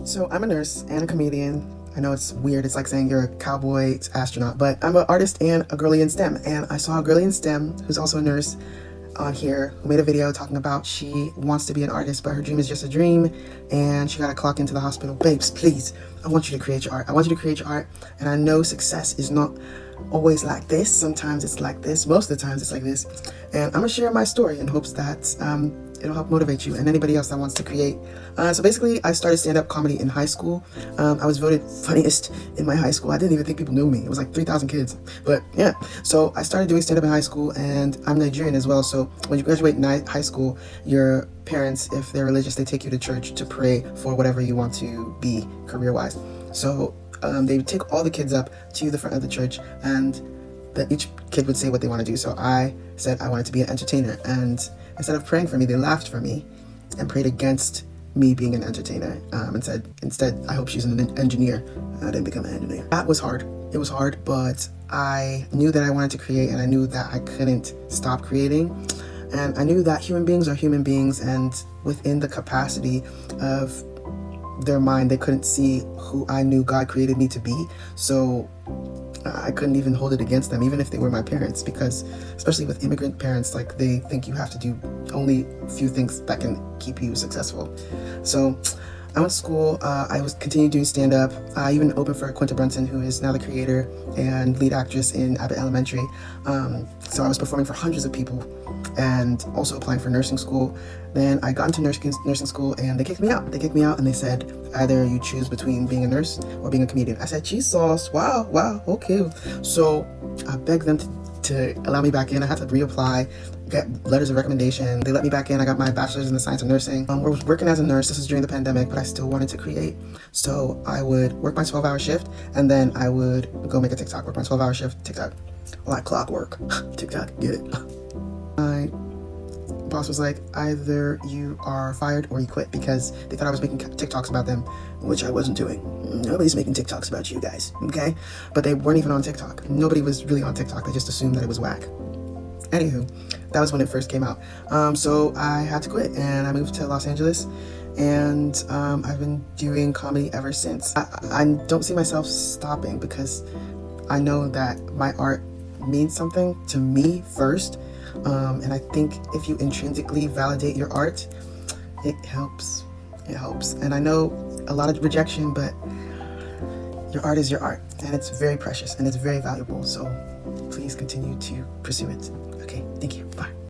So I'm a nurse and a comedian. I know it's weird. It's like saying you're a cowboy astronaut, but I'm an artist and a girly in STEM. And I saw a girly in STEM who's also a nurse on here who made a video talking about she wants to be an artist, but her dream is just a dream and she got to clock into the hospital. Babes, please, I want you to create your art. I want you to create your art. And I know success is not always like this. Sometimes it's like this. Most of the times it's like this. And I'm gonna share my story in hopes that it'll help motivate you and anybody else that wants to create. So basically, I started stand-up comedy in high school. I was voted funniest in my high school. I didn't even think people knew me. It was like 3,000 kids. But yeah, so I started doing stand-up in high school, and I'm Nigerian as well. So when you graduate high school, your parents, if they're religious, they take you to church to pray for whatever you want to be career-wise. So they would take all the kids up to the front of the church, and each kid would say what they want to do. So I said I wanted to be an entertainer, and instead of praying for me, they laughed for me and prayed against me being an entertainer, and said instead, I hope she's an engineer. I didn't become an engineer. That was hard. It was hard, but I knew that I wanted to create, and I knew that I couldn't stop creating. And I knew that human beings are human beings, and within the capacity of their mind, they couldn't see who I knew God created me to be. So I couldn't even hold it against them, even if they were my parents, because especially with immigrant parents, like, they think you have to do only a few things that can keep you successful. So I went to school. I was continuing doing stand-up. I even opened for Quinta Brunson, who is now the creator and lead actress in Abbott Elementary. So I was performing for hundreds of people and also applying for nursing school. Then I got into nursing school, and they kicked me out. They kicked me out, and they said, either you choose between being a nurse or being a comedian. I said, cheese sauce. Wow, okay. So I begged them to allow me back in. I had to reapply, get letters of recommendation. They let me back in. I got my bachelor's in the science of nursing. I was working as a nurse. This was during the pandemic, but I still wanted to create. So I would work my 12-hour shift, and then I would go make a TikTok, work my 12-hour shift, TikTok, like clockwork. TikTok, get it? My boss was like, either you are fired or you quit, because they thought I was making TikToks about them, which I wasn't doing. Nobody's making TikToks about you guys, okay? But they weren't even on TikTok. Nobody was really on TikTok. They just assumed that it was whack. Anywho, that was when it first came out. So I had to quit, and I moved to Los Angeles, and I've been doing comedy ever since. I don't see myself stopping, because I know that my art means something to me first. And I think if you intrinsically validate your art, it helps. It helps. And I know a lot of rejection, but your art is your art, and it's very precious and it's very valuable. So please continue to pursue it. Okay, thank you. Bye.